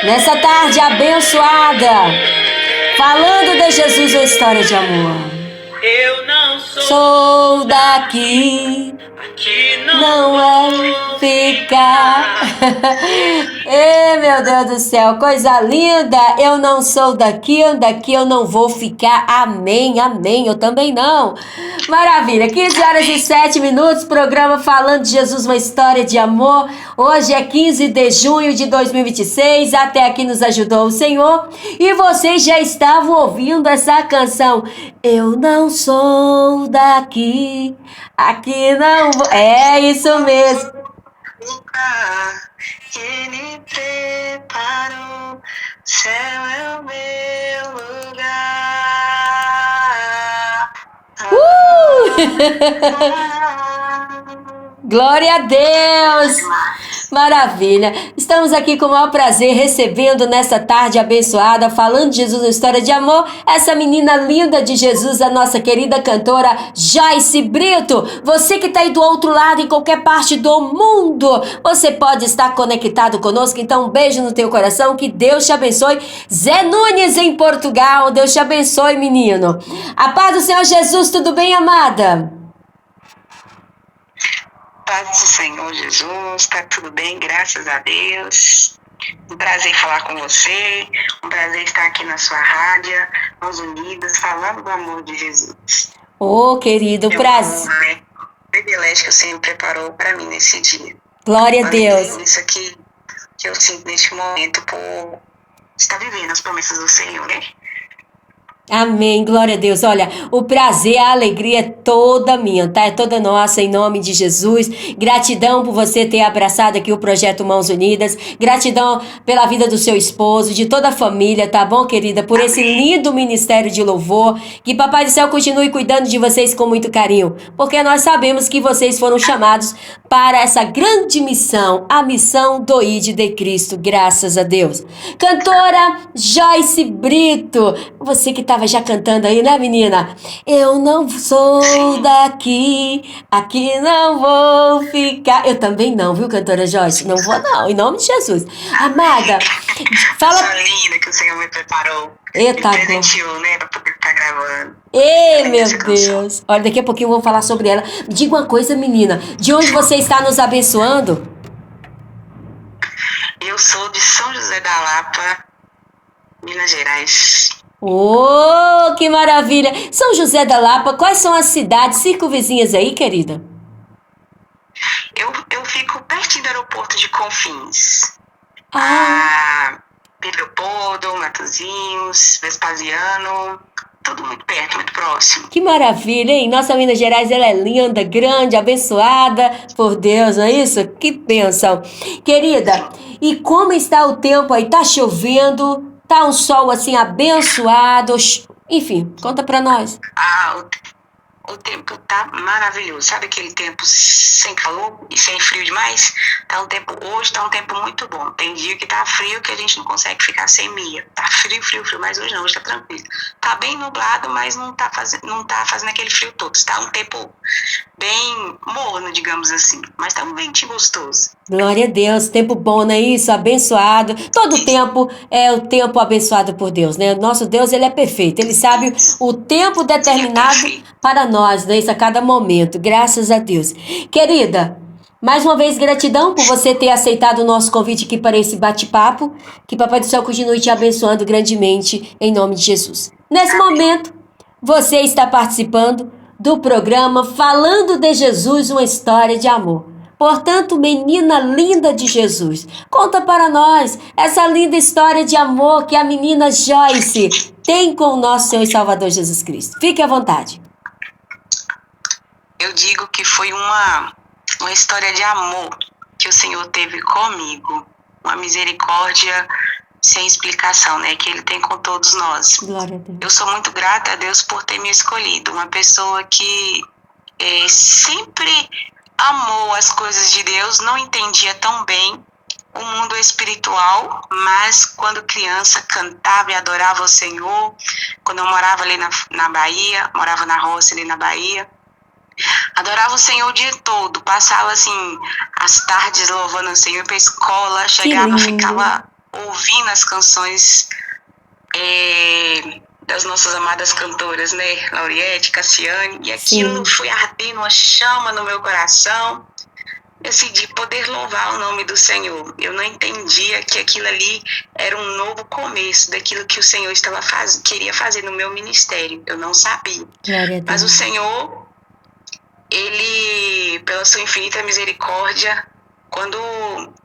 Nessa tarde abençoada, falando de Jesus, uma história de amor. Eu não Sou daqui, aqui não é ficar. Ei, meu Deus do céu, coisa linda. Eu não sou daqui eu não vou ficar. Amém, amém. Eu também não. Maravilha, 15 horas e 7 minutos, programa Falando de Jesus, uma história de amor. Hoje é 15 de junho de 2026, até aqui nos ajudou o Senhor. E vocês já estavam ouvindo essa canção. Eu não sou daqui, aqui não vou. É isso mesmo. lugar que Ele preparou, céu é o meu lugar. Glória a Deus! Maravilha! Estamos aqui com o maior prazer recebendo nessa tarde abençoada, falando de Jesus, uma história de amor, essa menina linda de Jesus, a nossa querida cantora Joyce Brito. Você que está aí do outro lado, em qualquer parte do mundo, você pode estar conectado conosco. Então, um beijo no teu coração, que Deus te abençoe. Zé Nunes em Portugal, Deus te abençoe, menino. A paz do Senhor Jesus, tudo bem, amada? Paz do Senhor Jesus, tá tudo bem, graças a Deus. Um prazer falar com você, um prazer estar aqui na sua rádio, Mãos Unidas, falando do amor de Jesus. Ô, querido, prazer. O privilégio que o Senhor preparou para mim nesse dia. Glória a Deus. Isso aqui que eu sinto neste momento por estar vivendo as promessas do Senhor, né? Amém, glória a Deus. Olha, o prazer, a alegria é toda minha, tá? É toda nossa, em nome de Jesus. Gratidão por você ter abraçado aqui o Projeto Mãos Unidas. Gratidão pela vida do seu esposo, de toda a família, tá bom, querida? Por esse lindo ministério de louvor. Que Papai do Céu continue cuidando de vocês com muito carinho, porque nós sabemos que vocês foram chamados para essa grande missão, a missão do ID de Cristo, graças a Deus. Cantora Joyce Brito, você que estava já cantando aí, né, menina? Eu não sou daqui, aqui não vou ficar. Eu também não, viu, cantora Joyce? Não vou não, em nome de Jesus. Amada, fala... Essa linda que o Senhor me preparou. Eita, me presenteou, né, para poder estar gravando. Ei, meu Deus. Olha, daqui a pouquinho eu vou falar sobre ela. Diga uma coisa, menina. De onde você está nos abençoando? Eu sou de São José da Lapa, Minas Gerais. Oh, que maravilha! São José da Lapa, quais são as cidades circunvizinhas aí, querida? Eu fico pertinho do aeroporto de Confins. Pedro Leopoldo, Matozinhos, Vespasiano, tudo muito perto, muito próximo. Que maravilha, hein? Nossa Minas Gerais, ela é linda, grande, abençoada por Deus, não é isso? Que bênção. Querida, e como está o tempo aí? Tá chovendo? Tá um sol assim abençoado? Enfim, conta pra nós. O tempo tá maravilhoso. Sabe aquele tempo sem calor e sem frio demais? Hoje tá um tempo muito bom. Tem dia que tá frio que a gente não consegue ficar sem meia. Tá frio, mas hoje não, hoje tá tranquilo. Tá bem nublado, mas não tá fazendo aquele frio todo. Tá um tempo bem morno, digamos assim. Mas tá um ventinho gostoso. Glória a Deus, tempo bom, não é isso? Abençoado. Todo tempo é o tempo abençoado por Deus, né? Nosso Deus, ele é perfeito. Ele sabe o tempo determinado para nós, né? Isso a cada momento. Graças a Deus. Querida, mais uma vez, gratidão por você ter aceitado o nosso convite aqui para esse bate-papo. Que Papai do Céu continue te abençoando grandemente, em nome de Jesus. Nesse momento, você está participando do programa Falando de Jesus, uma história de amor. Portanto, menina linda de Jesus, conta para nós essa linda história de amor que a menina Joyce tem com o nosso Senhor e Salvador Jesus Cristo. Fique à vontade. Eu digo que foi uma história de amor que o Senhor teve comigo, uma misericórdia sem explicação, né, que Ele tem com todos nós. Glória a Deus. Eu sou muito grata a Deus por ter me escolhido, uma pessoa que sempre amou as coisas de Deus, não entendia tão bem o mundo espiritual, mas quando criança cantava e adorava o Senhor. Quando eu morava ali na Bahia, morava na roça ali na Bahia, adorava o Senhor o dia todo, passava assim as tardes louvando o Senhor, para a escola, chegava, ficava ouvindo as canções das nossas amadas cantoras, né? Lauriette, Cassiane, e aquilo foi ardendo uma chama no meu coração. Eu decidi poder louvar o nome do Senhor. Eu não entendia que aquilo ali era um novo começo daquilo que o Senhor queria fazer no meu ministério. Eu não sabia. Mas o Senhor, Ele, pela sua infinita misericórdia, quando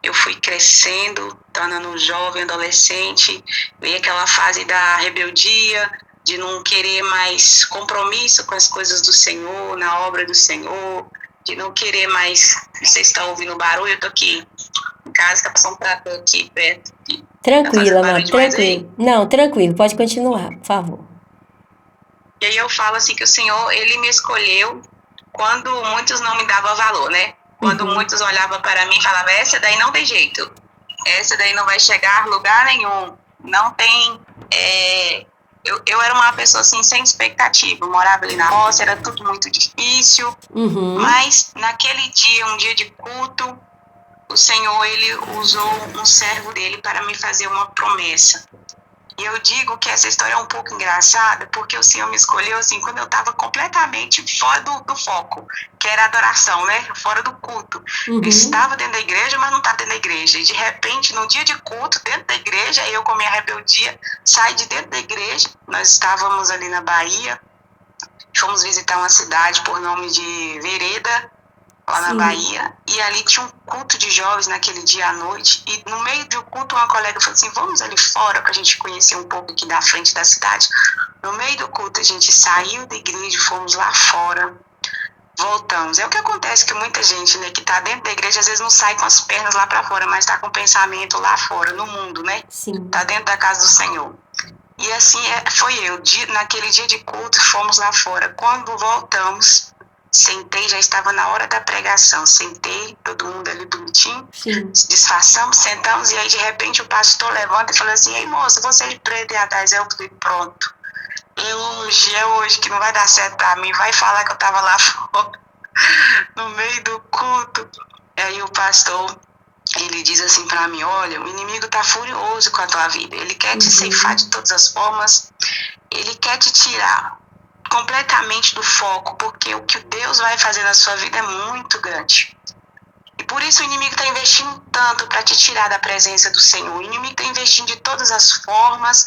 eu fui crescendo, tornando jovem, adolescente, veio aquela fase da rebeldia, de não querer mais compromisso com as coisas do Senhor, na obra do Senhor, de não querer mais. Vocês estão ouvindo barulho? Eu tô aqui em casa, tá passando um trator aqui perto. Tranquila, amor, tranquilo. Não, tranquilo, pode continuar, por favor. E aí eu falo assim que o Senhor, Ele me escolheu quando muitos não me davam valor, né? Quando muitos olhavam para mim e falavam, essa daí não tem jeito, essa daí não vai chegar a lugar nenhum, não tem... Eu era uma pessoa assim, sem expectativa, eu morava ali na roça, era tudo muito difícil, mas naquele dia, um dia de culto, o Senhor, Ele usou um servo dele para me fazer uma promessa. E eu digo que essa história é um pouco engraçada, porque o Senhor me escolheu assim, quando eu estava completamente fora do foco, que era a adoração, né? Fora do culto. Eu estava dentro da igreja, mas não estava dentro da igreja. E de repente, no dia de culto, dentro da igreja, eu com minha rebeldia, saí de dentro da igreja. Nós estávamos ali na Bahia, fomos visitar uma cidade por nome de Vereda, lá na Bahia, e ali tinha um culto de jovens naquele dia à noite, e no meio do culto uma colega falou assim, vamos ali fora para a gente conhecer um pouco aqui da frente da cidade. No meio do culto a gente saiu da igreja, fomos lá fora, voltamos. É o que acontece que muita gente, né, que está dentro da igreja, às vezes não sai com as pernas lá para fora, mas está com o pensamento lá fora, no mundo, né? Está dentro da casa do Senhor. E assim foi eu, naquele dia de culto, fomos lá fora. Quando voltamos, sentei, já estava na hora da pregação, sentei, todo mundo ali bonitinho, disfarçamos, sentamos, e aí de repente o pastor levanta e fala assim, ei moça, você de preto e atrás, eu falei, pronto, é hoje que não vai dar certo pra mim, vai falar que eu estava lá fora, no meio do culto. E aí o pastor, ele diz assim pra mim, olha, o inimigo tá furioso com a tua vida, ele quer te ceifar de todas as formas, ele quer te tirar completamente do foco, porque o que Deus vai fazer na sua vida é muito grande. E por isso o inimigo está investindo tanto para te tirar da presença do Senhor. O inimigo está investindo de todas as formas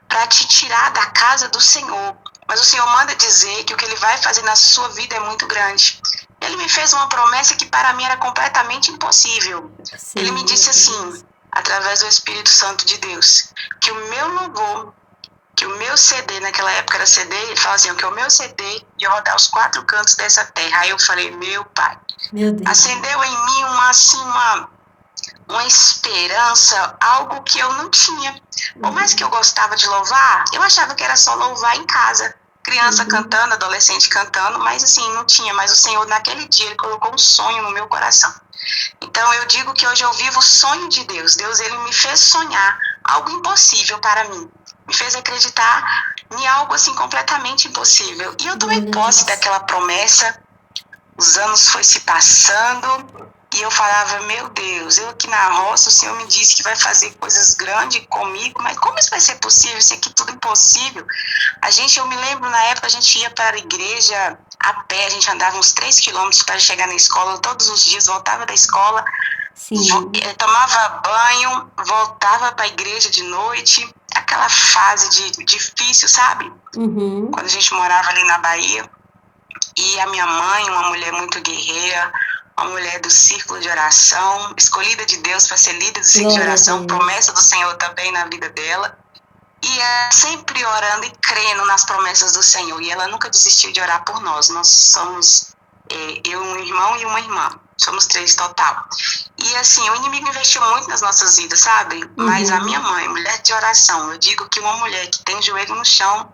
para te tirar da casa do Senhor. Mas o Senhor manda dizer que o que Ele vai fazer na sua vida é muito grande. Ele me fez uma promessa que para mim era completamente impossível. Ele me disse assim, através do Espírito Santo de Deus, que o meu louvor, que o meu CD, naquela época era CD, ele fala assim, que o meu CD ia rodar os 4 cantos dessa terra. Aí eu falei, meu Pai, acendeu em mim uma esperança, algo que eu não tinha. Por mais que eu gostava de louvar, eu achava que era só louvar em casa. Criança cantando, adolescente cantando, mas assim, não tinha. Mas o Senhor, naquele dia, Ele colocou um sonho no meu coração. Então eu digo que hoje eu vivo o sonho de Deus. Deus, Ele me fez sonhar algo impossível para mim. Me fez acreditar em algo assim completamente impossível. E eu tomei posse daquela promessa. Os anos foi se passando e eu falava, meu Deus, eu aqui na roça, o Senhor me disse que vai fazer coisas grandes comigo, mas como isso vai ser possível? Isso aqui tudo impossível. Eu me lembro na época a gente ia para a igreja a pé, a gente andava uns 3 quilômetros para chegar na escola, todos os dias voltava da escola, tomava banho, voltava para a igreja de noite, aquela fase difícil, sabe? Quando a gente morava ali na Bahia. E a minha mãe, uma mulher muito guerreira, uma mulher do círculo de oração, escolhida de Deus para ser líder do círculo de oração, promessa do Senhor também na vida dela. E sempre orando e crendo nas promessas do Senhor. E ela nunca desistiu de orar por nós. Nós somos, eu, um irmão e uma irmã. Somos 3 total. E assim, o inimigo investiu muito nas nossas vidas, sabe? Mas a minha mãe, mulher de oração, eu digo que uma mulher que tem o joelho no chão,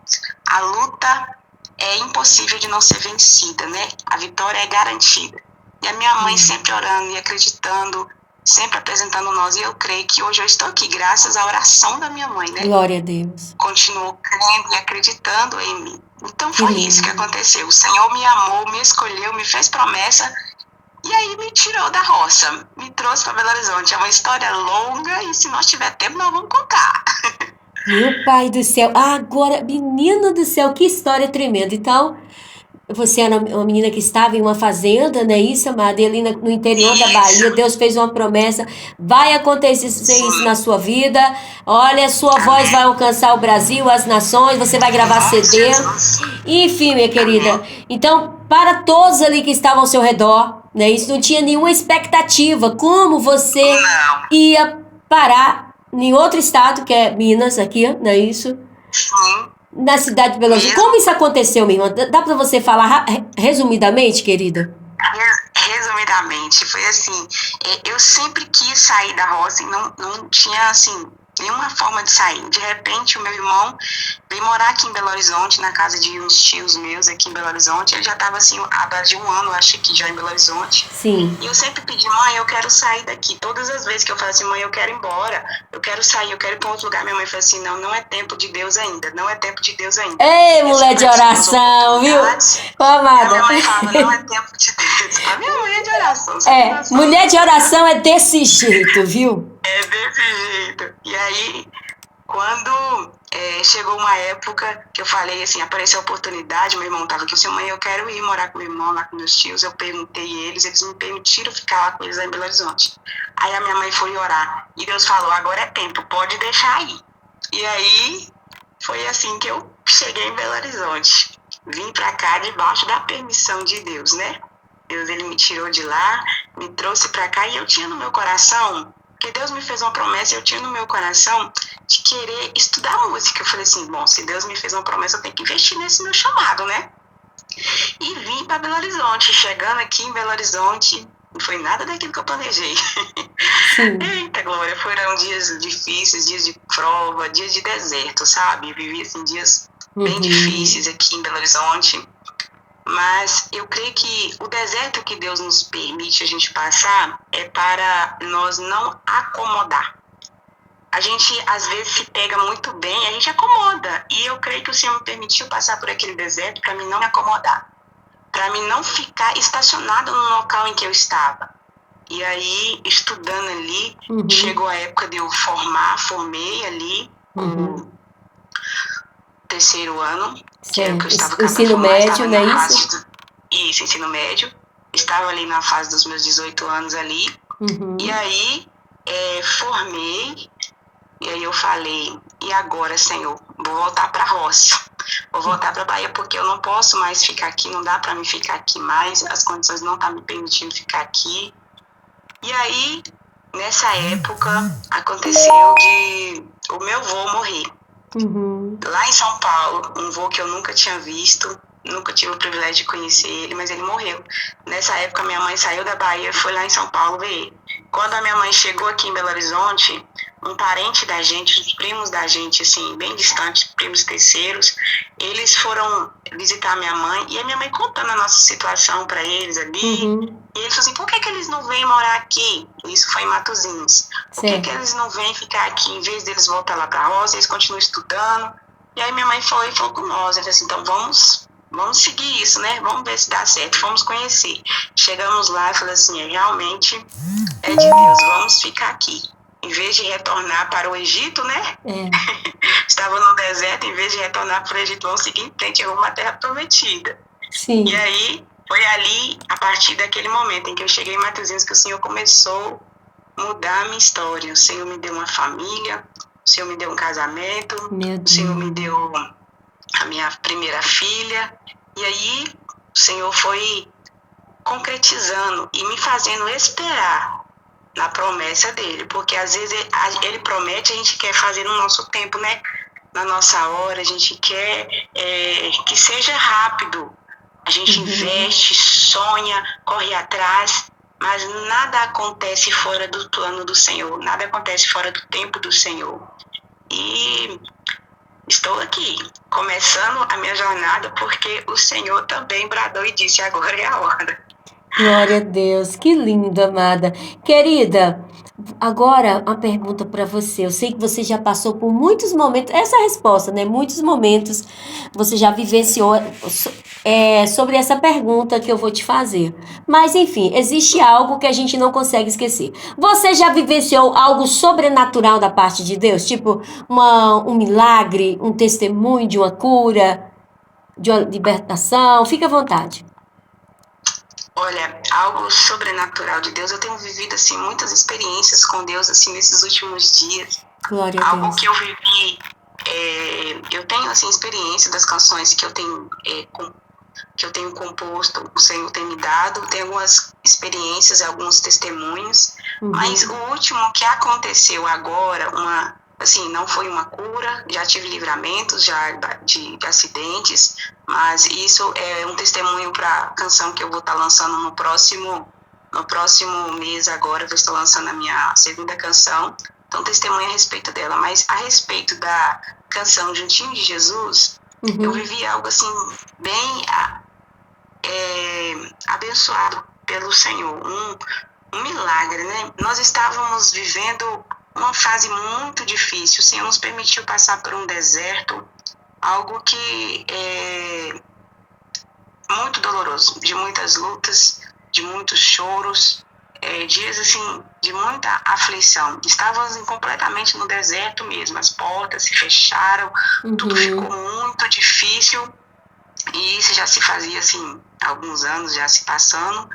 a luta é impossível de não ser vencida, né? A vitória é garantida. E a minha mãe sempre orando e acreditando, sempre apresentando nós. E eu creio que hoje eu estou aqui graças à oração da minha mãe, né? Glória a Deus. Continuou crendo e acreditando em mim. Então foi isso que aconteceu. O Senhor me amou, me escolheu, me fez promessa E aí me tirou da roça, me trouxe para Belo Horizonte. É uma história longa e se nós tiver tempo nós vamos contar. Meu pai do céu. Agora, menina do céu, que história tremenda. Então, você era uma menina que estava em uma fazenda, não é isso, amada? E ali no interior da Bahia, Isso, Deus fez uma promessa. Vai acontecer isso na sim, sua vida. Olha, sua voz vai amém. alcançar o Brasil, as nações, você vai Em gravar nome de CD. Jesus, Enfim, minha querida. amém. Então, para todos ali que estavam ao seu redor, né? Isso não tinha nenhuma expectativa. Como você Não, ia parar em outro estado, que é Minas, aqui, não é isso? sim, Na cidade de Belo Horizonte. Como mesmo. isso aconteceu, minha irmã? Dá para você falar resumidamente, querida? Resumidamente, foi assim, eu sempre quis sair da roça e não tinha, assim, nenhuma forma de sair. De repente, o meu irmão veio morar aqui em Belo Horizonte, na casa de uns tios meus aqui em Belo Horizonte. Ele já estava, assim, há mais de um ano, acho que já em Belo Horizonte. Sim. E eu sempre pedi, mãe, eu quero sair daqui. Todas as vezes que eu falo assim, mãe, eu quero ir embora, eu quero sair, eu quero ir para outro lugar. Minha mãe fala assim, não, não é tempo de Deus ainda, não é tempo de Deus ainda. Ei, Deus mulher de preparou umas oração, viu? oportunidades. Ô, E a minha amada. mãe fala, não é tempo de Deus. A minha mãe é de oração, você tem É, noção mulher de disso, né? oração é desse jeito, viu? É desse jeito. E aí, quando chegou uma época que eu falei assim, apareceu a oportunidade, meu irmão estava aqui, eu disse, mãe, eu quero ir morar com meu irmão, lá com meus tios. Eu perguntei eles me permitiram ficar lá com eles lá em Belo Horizonte. Aí a minha mãe foi orar e Deus falou, agora é tempo, pode deixar aí. E aí, foi assim que eu cheguei em Belo Horizonte. Vim pra cá debaixo da permissão de Deus, né? Deus, ele me tirou de lá, me trouxe pra cá e eu tinha no meu coração, porque Deus me fez uma promessa, eu tinha no meu coração de querer estudar música. Eu falei assim, bom, se Deus me fez uma promessa, eu tenho que investir nesse meu chamado, né? E vim para Belo Horizonte. Chegando aqui em Belo Horizonte, não foi nada daquilo que eu planejei. Sim. Eita, Glória, foram dias difíceis, dias de prova, dias de deserto, sabe? Vivi, assim, dias bem difíceis aqui em Belo Horizonte. Mas eu creio que o deserto que Deus nos permite a gente passar é para nós não acomodar. A gente, às vezes, se pega muito bem, a gente acomoda. E eu creio que o Senhor me permitiu passar por aquele deserto para mim não me acomodar. Para mim não ficar estacionado no local em que eu estava. E aí, estudando ali, chegou a época de eu formei ali o terceiro ano, que era o que eu estava acabando de Ensino formar, médio, não é isso? Isso, ensino médio. Estava ali na fase dos meus 18 anos ali. E aí, formei. E aí eu falei, e agora, Senhor? Vou voltar para a roça. Vou voltar para a Bahia porque eu não posso mais ficar aqui, não dá para mim ficar aqui mais, as condições não estão me permitindo ficar aqui. E aí, nessa época, aconteceu de o meu avô morrer. Lá em São Paulo, um avô que eu nunca tinha visto, nunca tive o privilégio de conhecer ele, mas ele morreu. Nessa época, minha mãe saiu da Bahia e foi lá em São Paulo ver ele. Quando a minha mãe chegou aqui em Belo Horizonte, um parente da gente, os primos da gente, assim, bem distantes, primos terceiros, eles foram visitar minha mãe, e a minha mãe contando a nossa situação para eles ali, e eles falaram assim, por que eles não vêm morar aqui? Isso foi em Matozinhos. Por que eles não vêm ficar aqui, em vez deles voltar lá para a roça, eles continuam estudando? E aí minha mãe foi e falou com nós, ela falou assim, então vamos seguir isso, né? Vamos ver se dá certo, vamos conhecer. Chegamos lá e falei assim, realmente é de Deus, vamos ficar aqui. Em vez de retornar para o Egito, né? Estava no deserto, em vez de retornar para o Egito, vamos seguir em frente, rumo à terra prometida. Sim. E aí, foi ali, a partir daquele momento em que eu cheguei em Matozinhos, que o Senhor começou a mudar a minha história. O Senhor me deu uma família, o Senhor me deu um casamento, o Senhor me deu a minha primeira filha. E aí, o Senhor foi concretizando e me fazendo esperar na promessa dele, porque às vezes ele promete, a gente quer fazer no nosso tempo, né? Na nossa hora, a gente quer que seja rápido. A gente investe, sonha, corre atrás, mas nada acontece fora do plano do Senhor, nada acontece fora do tempo do Senhor. E estou aqui, começando a minha jornada, porque o Senhor também bradou e disse, agora é a hora. Glória a Deus, que lindo, amada. Querida, agora uma pergunta para você. Eu sei que você já passou por muitos momentos, essa é a resposta, né? Muitos momentos você já vivenciou sobre essa pergunta que eu vou te fazer. Mas, enfim, existe algo que a gente não consegue esquecer. Você já vivenciou algo sobrenatural da parte de Deus? Tipo, um milagre, um testemunho de uma cura, de uma libertação? Fique à vontade. Olha, algo sobrenatural de Deus, eu tenho vivido, assim, muitas experiências com Deus, assim, nesses últimos dias. Glória a Algo Deus. que eu vivi, eu tenho, assim, experiência das canções que eu tenho composto, o Senhor tem me dado, tem algumas experiências, alguns testemunhos, mas o último que aconteceu agora, assim, não foi uma cura, já tive livramentos já de acidentes, mas isso é um testemunho para a canção que eu vou estar lançando no próximo mês agora, eu estou lançando a minha segunda canção, então testemunho a respeito dela, mas a respeito da canção Juntinho de Jesus, eu vivi algo assim, bem abençoado pelo Senhor, um milagre, né? Nós estávamos vivendo uma fase muito difícil, o Senhor nos permitiu passar por um deserto, algo que é muito doloroso, de muitas lutas, de muitos choros, dias assim, de muita aflição. Estávamos completamente no deserto mesmo, as portas se fecharam, tudo ficou muito difícil, e isso já se fazia assim, alguns anos já se passando.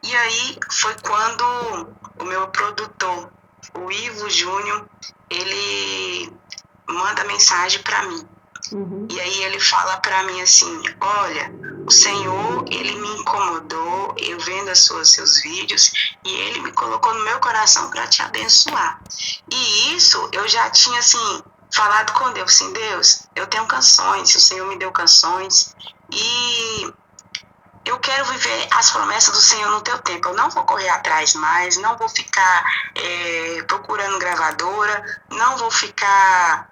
E aí foi quando o meu produtor, o Ivo Júnior, ele manda mensagem para mim. E aí ele fala para mim assim, olha, o Senhor, ele me incomodou, eu vendo seus vídeos, e ele me colocou no meu coração para te abençoar. E isso eu já tinha assim, falado com Deus, assim, Deus, eu tenho canções, o Senhor me deu canções, e eu quero viver as promessas do Senhor no teu tempo. Eu não vou correr atrás mais, não vou ficar procurando gravadora, não vou ficar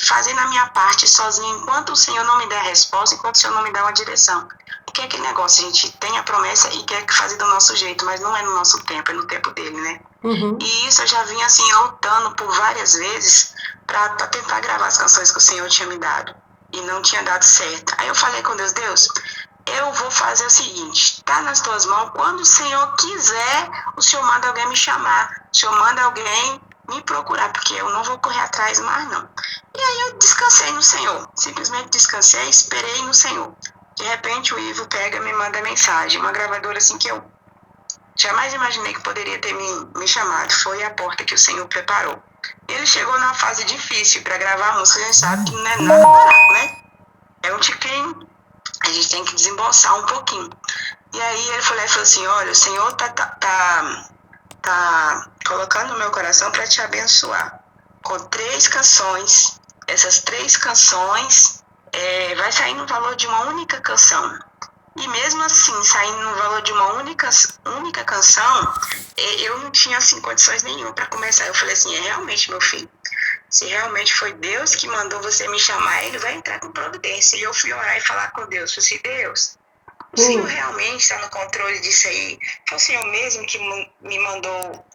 fazendo a minha parte sozinha enquanto o Senhor não me der a resposta, enquanto o Senhor não me dá uma direção. Porque é aquele negócio, a gente tem a promessa e quer fazer do nosso jeito, mas não é no nosso tempo, é no tempo dele, né? E isso eu já vinha assim, lutando por várias vezes para tentar gravar as canções que o Senhor tinha me dado. E não tinha dado certo. Aí eu falei com Deus, eu vou fazer o seguinte, tá nas tuas mãos, quando o Senhor quiser, o Senhor manda alguém me chamar, o Senhor manda alguém me procurar, porque eu não vou correr atrás mais não. E aí eu descansei no Senhor, simplesmente descansei, esperei no Senhor. De repente o Ivo pega e me manda mensagem, uma gravadora assim que eu jamais imaginei que poderia ter me chamado, foi a porta que o Senhor preparou. Ele chegou numa fase difícil para gravar a música, a gente sabe que não é nada barato, né? É um tiquinho, a gente tem que desembolsar um pouquinho. E aí ele falou assim, olha, o Senhor tá colocando no meu coração para te abençoar. Com 3 canções, essas 3 canções vai sair no valor de uma única canção. E mesmo assim, saindo no valor de uma única canção, eu não tinha assim, condições nenhuma para começar. Eu falei assim, realmente, meu filho, se realmente foi Deus que mandou você me chamar, ele vai entrar com providência. E eu fui orar e falar com Deus. Falei assim, Deus, o Senhor realmente está no controle disso aí? Foi o Senhor mesmo que me mandou,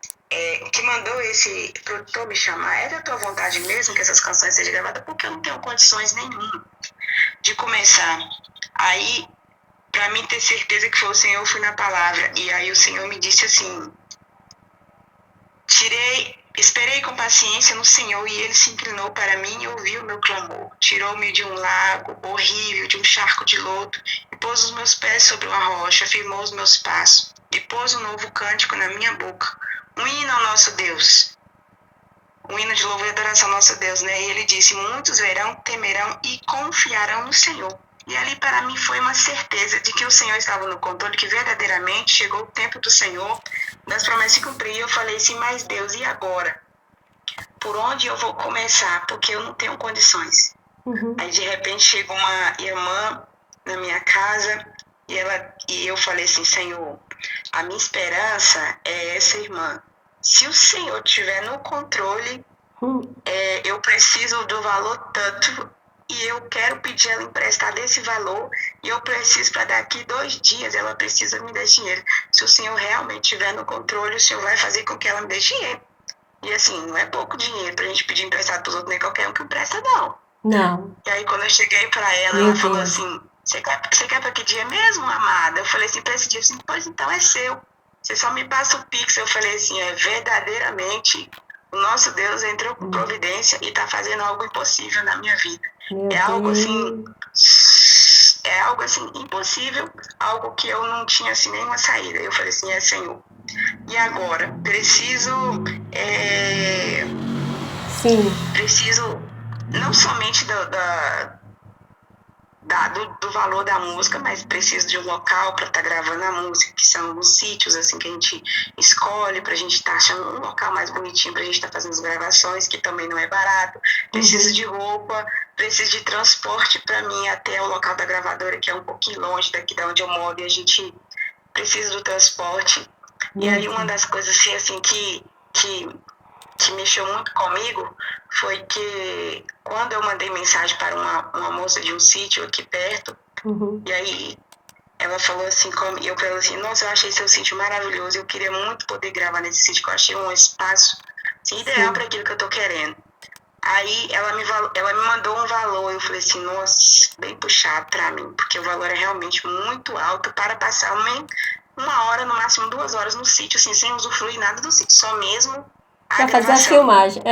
que mandou esse produtor me chamar? É da tua vontade mesmo que essas canções sejam gravadas? Porque eu não tenho condições nenhuma de começar. Aí, para mim ter certeza que foi o Senhor, eu fui na palavra. E aí o Senhor me disse assim, esperei com paciência no Senhor, e ele se inclinou para mim e ouviu o meu clamor. Tirou-me de um lago horrível, de um charco de lodo, e pôs os meus pés sobre uma rocha, firmou os meus passos, e pôs um novo cântico na minha boca, um hino ao nosso Deus, um hino de louvor e adoração ao nosso Deus, né? E ele disse, muitos verão, temerão e confiarão no Senhor. E ali para mim foi uma certeza de que o Senhor estava no controle, que verdadeiramente chegou o tempo do Senhor, das promessas se cumprir. Eu falei assim, mas Deus, e agora? Por onde eu vou começar? Porque eu não tenho condições. Aí de repente chega uma irmã na minha casa e eu falei assim, Senhor, a minha esperança é essa irmã. Se o Senhor estiver no controle, eu preciso do valor tanto, e eu quero pedir ela emprestar desse valor, e eu preciso, para daqui 2 dias, ela precisa me dar dinheiro. Se o Senhor realmente estiver no controle, o Senhor vai fazer com que ela me dê dinheiro. E assim, não é pouco dinheiro pra gente pedir emprestado pros outros, nem qualquer um que empresta, não. Não. E aí quando eu cheguei pra ela, ela falou assim, Você quer para que dia mesmo, amada? Eu falei assim, para esse dia, assim, pois então é seu. Você só me passa o Pix. Eu falei assim, verdadeiramente, o nosso Deus entrou com providência e está fazendo algo impossível na minha vida. Meu É algo assim, Deus. impossível, algo que eu não tinha assim nenhuma saída. Eu falei assim, Senhor. E agora? Sim. Preciso não somente do valor da música, mas preciso de um local para estar gravando a música, que são os sítios assim que a gente escolhe para a gente estar achando um local mais bonitinho para a gente estar fazendo as gravações, que também não é barato. Preciso de roupa, preciso de transporte para mim até o local da gravadora, que é um pouquinho longe daqui de onde eu moro, e a gente precisa do transporte. E aí uma das coisas assim que mexeu muito comigo foi que quando eu mandei mensagem para uma moça de um sítio aqui perto, e aí ela falou assim, eu falei assim, nossa, eu achei seu sítio maravilhoso, eu queria muito poder gravar nesse sítio, que eu achei um espaço assim, ideal para aquilo que eu tô querendo. Aí ela me mandou um valor, eu falei assim, nossa, bem puxado para mim, porque o valor é realmente muito alto para passar uma hora, no máximo 2 horas no sítio, assim, sem usufruir nada do sítio, só mesmo Pra fazer a filmagem.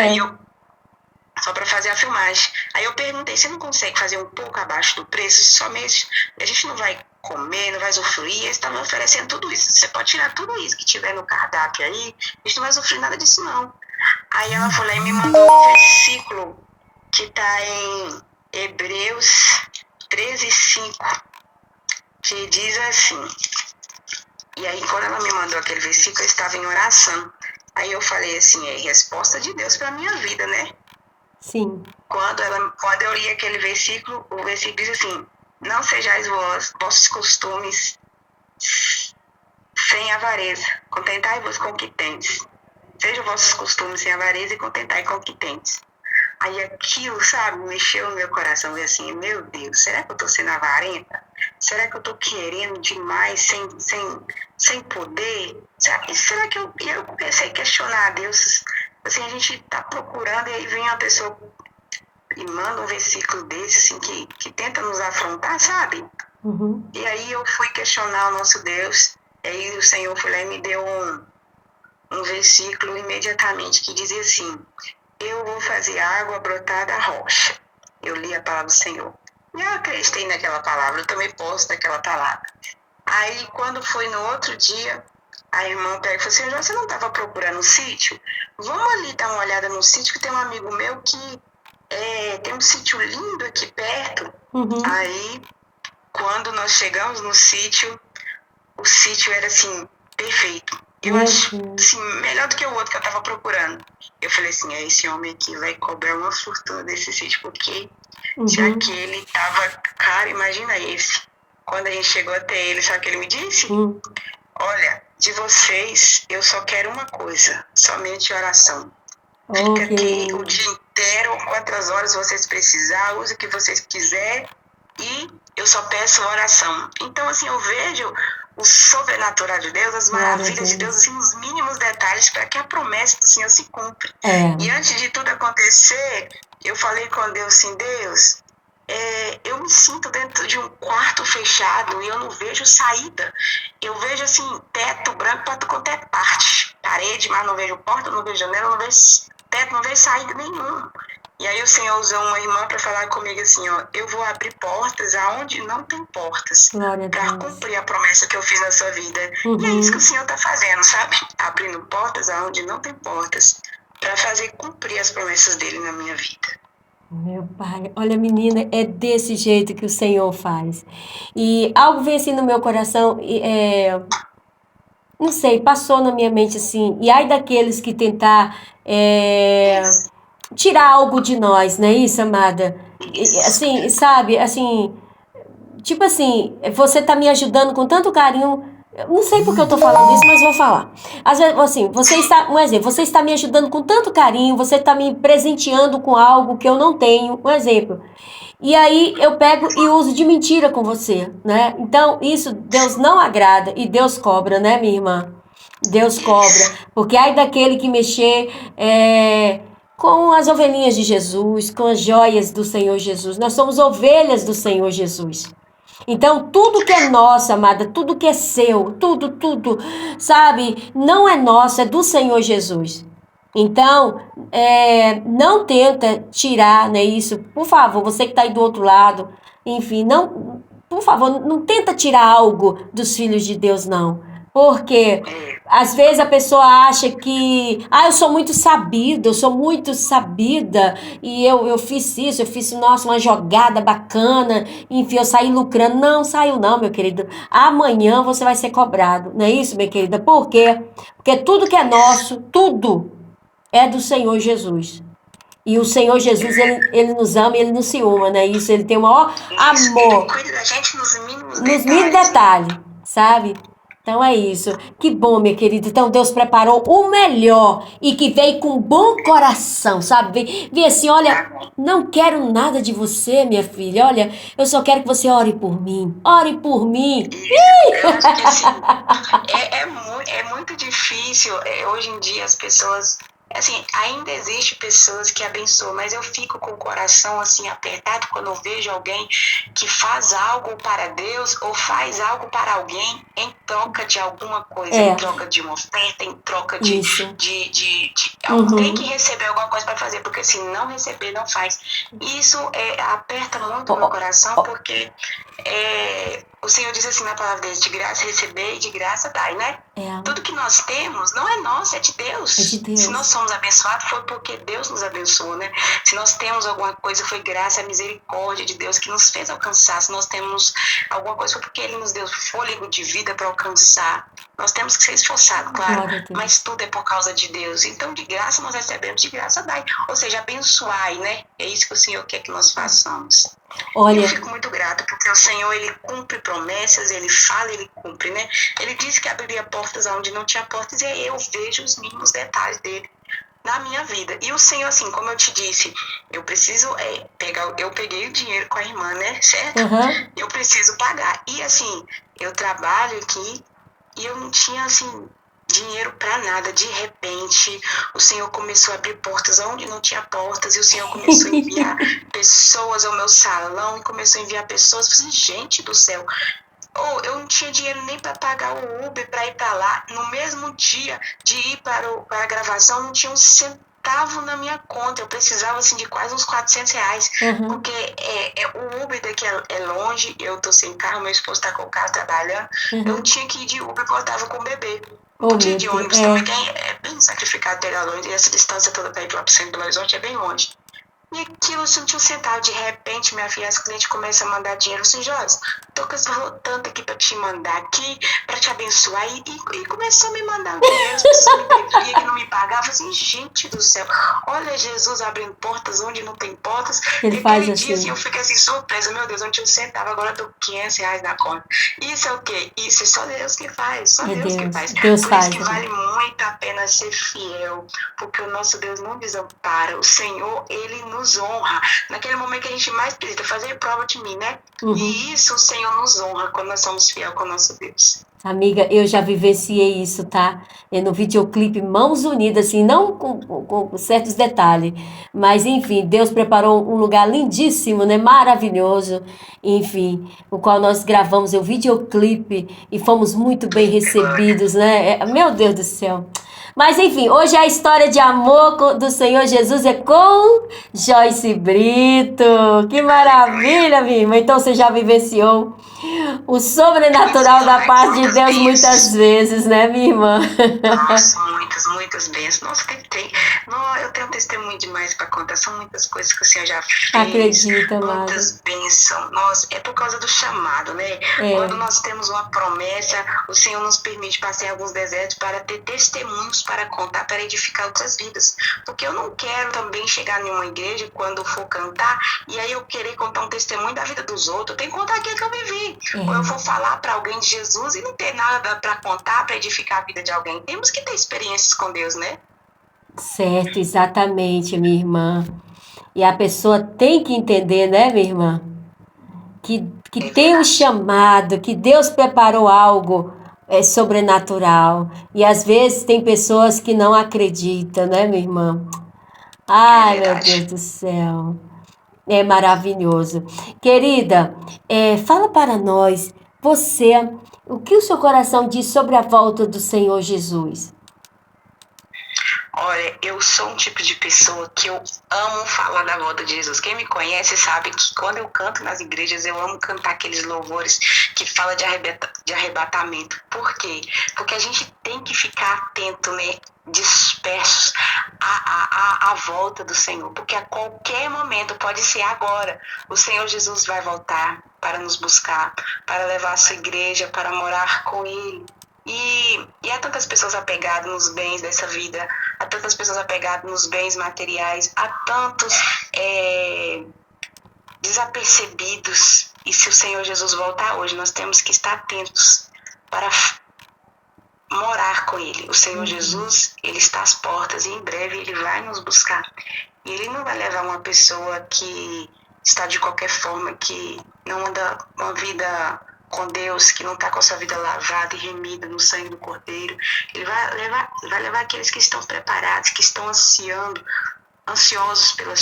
Só para fazer a filmagem. Aí eu perguntei, você não consegue fazer um pouco abaixo do preço? Só mesmo, a gente não vai comer, não vai usufruir, eles estavam oferecendo tudo isso. Você pode tirar tudo isso que tiver no cardápio aí, a gente não vai usufruir nada disso não. Aí ela falou e me mandou um versículo que está em Hebreus 13:5, que diz assim. E aí quando ela me mandou aquele versículo, eu estava em oração. Aí eu falei assim, resposta de Deus para minha vida, né? Sim. Quando eu li aquele versículo, o versículo diz assim, não sejais vossos costumes sem avareza, contentai-vos com o que tendes. Sejam vossos costumes sem avareza e contentai com o que tendes. Aí aquilo, sabe, mexeu no meu coração, e assim, meu Deus, será que eu tô sendo avarenta? Será que eu tô querendo demais sem poder? Será que eu comecei a questionar a Deus? Assim, a gente tá procurando e aí vem uma pessoa e manda um versículo desse, assim, que tenta nos afrontar, sabe? E aí eu fui questionar o nosso Deus, e aí o Senhor foi lá e me deu um versículo imediatamente que dizia assim, eu vou fazer água brotar da rocha. Eu li a palavra do Senhor. E eu acreditei naquela palavra, eu também posso naquela palavra. Aí, quando foi no outro dia, a irmã pega e falou assim, você não estava procurando um sítio? Vamos ali dar uma olhada no sítio, que tem um amigo meu que tem um sítio lindo aqui perto. Aí, quando nós chegamos no sítio, o sítio era assim, perfeito. Eu acho, assim, melhor do que o outro que eu tava procurando. Eu falei assim, esse homem aqui vai cobrar uma fortuna desse sítio, porque se aquele tava caro, imagina esse. Quando a gente chegou até ele, sabe o que ele me disse? Olha, de vocês, eu só quero uma coisa, somente oração. Fica aqui o dia inteiro, quantas horas vocês precisar, use o que vocês quiser, e eu só peço oração. Então, assim, eu vejo o sobrenatural de Deus, as maravilhas de Deus, assim, nos mínimos detalhes, para que a promessa do Senhor se cumpra. E antes de tudo acontecer, eu falei com Deus assim, Deus, eu me sinto dentro de um quarto fechado e eu não vejo saída. Eu vejo, assim, teto branco para qualquer parte. Parede, mas não vejo porta, não vejo janela, não vejo teto, não vejo saída nenhuma. E aí o Senhor usou uma irmã para falar comigo assim, eu vou abrir portas aonde não tem portas, para cumprir a promessa que eu fiz na sua vida. E é isso que o Senhor está fazendo, sabe? Abrindo portas aonde não tem portas, para fazer cumprir as promessas dele na minha vida. Meu pai, olha menina, é desse jeito que o Senhor faz. E algo veio assim no meu coração, não sei, passou na minha mente assim, e ai daqueles que tentar tirar algo de nós, não é isso, amada? Assim, sabe, assim, tipo assim, você tá me ajudando com tanto carinho, eu não sei porque eu tô falando isso, mas vou falar. Às vezes, assim, um exemplo, você está me ajudando com tanto carinho, você está me presenteando com algo que eu não tenho, um exemplo. E aí eu pego e uso de mentira com você, né? Então, isso Deus não agrada e Deus cobra, né, minha irmã? Deus cobra, porque ai daquele que mexer com as ovelhinhas de Jesus, com as joias do Senhor Jesus. Nós somos ovelhas do Senhor Jesus. Então, tudo que é nosso, amada, tudo que é seu, tudo, sabe, não é nosso, é do Senhor Jesus. Então, não tenta tirar, né, isso. Por favor, você que está aí do outro lado, enfim, não, por favor, não tenta tirar algo dos filhos de Deus, não. Porque às vezes a pessoa acha que, eu sou muito sabida, eu sou muito sabida, e eu fiz isso, eu fiz, nossa, uma jogada bacana, enfim, eu saí lucrando. Não, saiu não, meu querido. Amanhã você vai ser cobrado, não é isso, minha querida? Por quê? Porque tudo que é nosso, tudo é do Senhor Jesus. E o Senhor Jesus, ele nos ama e ele nos ciúma, né? Isso, ele tem o maior amor. Ele cuida da gente nos mínimos Nos mínimos detalhes, sabe? Então é isso. Que bom, minha querida. Então Deus preparou o melhor e que veio com bom coração, sabe? Vem assim, olha, não quero nada de você, minha filha. Olha, eu só quero que você ore por mim. Ore por mim. Eu acho que assim, é muito difícil. Hoje em dia as pessoas, assim, ainda existe pessoas que abençoam, mas eu fico com o coração assim apertado quando eu vejo alguém que faz algo para Deus ou faz algo para alguém em troca de alguma coisa, em troca de uma oferta, em troca de tem que receber alguma coisa para fazer, porque se não receber, não faz. Isso aperta muito o meu coração, porque o Senhor diz assim na palavra dele, de graça receber e de graça dai, né? Tudo que nós temos não é nosso, é de Deus. É de Deus. Se nós somos abençoados, foi porque Deus nos abençoou, né? Se nós temos alguma coisa, foi graça, a misericórdia de Deus que nos fez alcançar. Se nós temos alguma coisa, foi porque Ele nos deu fôlego de vida para alcançar. Nós temos que ser esforçados, claro, mas tudo é por causa de Deus. Então, de graça nós recebemos, de graça dai. Ou seja, abençoai, né? É isso que o Senhor quer que nós façamos. Olha, eu fico muito grata, porque o Senhor, Ele cumpre promessas, Ele fala, Ele cumpre, né? Ele disse que abriria portas onde não tinha portas, e aí eu vejo os mínimos detalhes dele na minha vida. E o Senhor, assim, como eu te disse, eu preciso eu peguei o dinheiro com a irmã, né? Certo? Eu preciso pagar. E assim, eu trabalho aqui e eu não tinha, assim, dinheiro para nada. De repente, o Senhor começou a abrir portas onde não tinha portas, e o Senhor começou a enviar pessoas ao meu salão, e começou a enviar pessoas. Eu falei, gente do céu, eu não tinha dinheiro nem para pagar o Uber para ir para lá. No mesmo dia de ir para a gravação, não tinha um centavo na minha conta. Eu precisava, assim, de quase uns R$400, porque o Uber daqui é longe, eu tô sem carro, meu esposo tá com o carro trabalhando, eu tinha que ir de Uber, porque eu tava com o bebê. Podia ir de ônibus também, que é bem sacrificado pegar longe, e essa distância toda para ir lá pro centro do Belo Horizonte é bem longe. E aquilo, eu senti um centavo. De repente, minha filha, as clientes começam a mandar dinheiro. Assim, Josi, tô com esse valor tanto aqui pra te mandar aqui, pra te abençoar. E começou a me mandar dinheiro. As pessoas me deviam, que não me pagavam. Assim, gente do céu, olha Jesus abrindo portas onde não tem portas. Ele faz dia, assim, eu fiquei assim, surpresa. Meu Deus, eu não tinha um centavo, agora eu tô com R$500 na conta. Isso é o quê? Isso é só Deus que faz. Só Deus que faz. Deus Por faz, isso que vale muito a pena ser fiel, porque o nosso Deus não desampara. O Senhor, Ele nos honra. Naquele momento que a gente mais precisa fazer prova de mim, né? E isso o Senhor nos honra quando nós somos fiel com o nosso Deus. Amiga, eu já vivenciei isso, tá? No videoclipe Mãos Unidas, assim, não com certos detalhes, mas enfim, Deus preparou um lugar lindíssimo, né? Maravilhoso, enfim, o qual nós gravamos o videoclipe e fomos muito bem recebidos, né? Meu Deus do céu. Mas enfim, hoje a história de amor do Senhor Jesus é com Joyce Brito. Que maravilha, minha irmã. Então você já vivenciou o sobrenatural da paz de Deus muitas vezes, né, minha irmã? Nossa, muitas bênçãos. Nossa, eu tenho um testemunho demais para contar. São muitas coisas que o Senhor já fez. Acredita, amada. Muitas bênçãos. Nossa, é por causa do chamado, né? Quando nós temos uma promessa, o Senhor nos permite passar em alguns desertos para ter testemunhos para contar, para edificar outras vidas. Porque eu não quero também chegar em uma igreja quando for cantar e aí eu querer contar um testemunho da vida dos outros. Eu tenho que contar aquilo que eu vivi. Ou eu vou falar para alguém de Jesus e não ter nada para contar, para edificar a vida de alguém. Temos que ter experiências com Deus, né? Certo, exatamente, minha irmã. E a pessoa tem que entender, né, minha irmã? Que tem um chamado, que Deus preparou algo sobrenatural. E às vezes tem pessoas que não acreditam, né, minha irmã? Ai, meu Deus do céu. É maravilhoso. Querida, fala para nós, você, o que o seu coração diz sobre a volta do Senhor Jesus? Olha, eu sou um tipo de pessoa que eu amo falar da volta de Jesus. Quem me conhece sabe que quando eu canto nas igrejas, eu amo cantar aqueles louvores que falam de arrebatamento. Por quê? Porque a gente tem que ficar atento, né? Dispersos à volta do Senhor. Porque a qualquer momento, pode ser agora, o Senhor Jesus vai voltar para nos buscar, para levar a sua igreja, para morar com Ele. E há tantas pessoas apegadas nos bens dessa vida, há tantas pessoas apegadas nos bens materiais, há tantos desapercebidos. E se o Senhor Jesus voltar hoje, nós temos que estar atentos para morar com Ele. O Senhor Jesus, Ele está às portas e em breve Ele vai nos buscar. E Ele não vai levar uma pessoa que está de qualquer forma, que não anda uma vida com Deus, que não está com a sua vida lavada e remida no sangue do Cordeiro. Ele vai levar aqueles que estão preparados, que estão ansiosos pela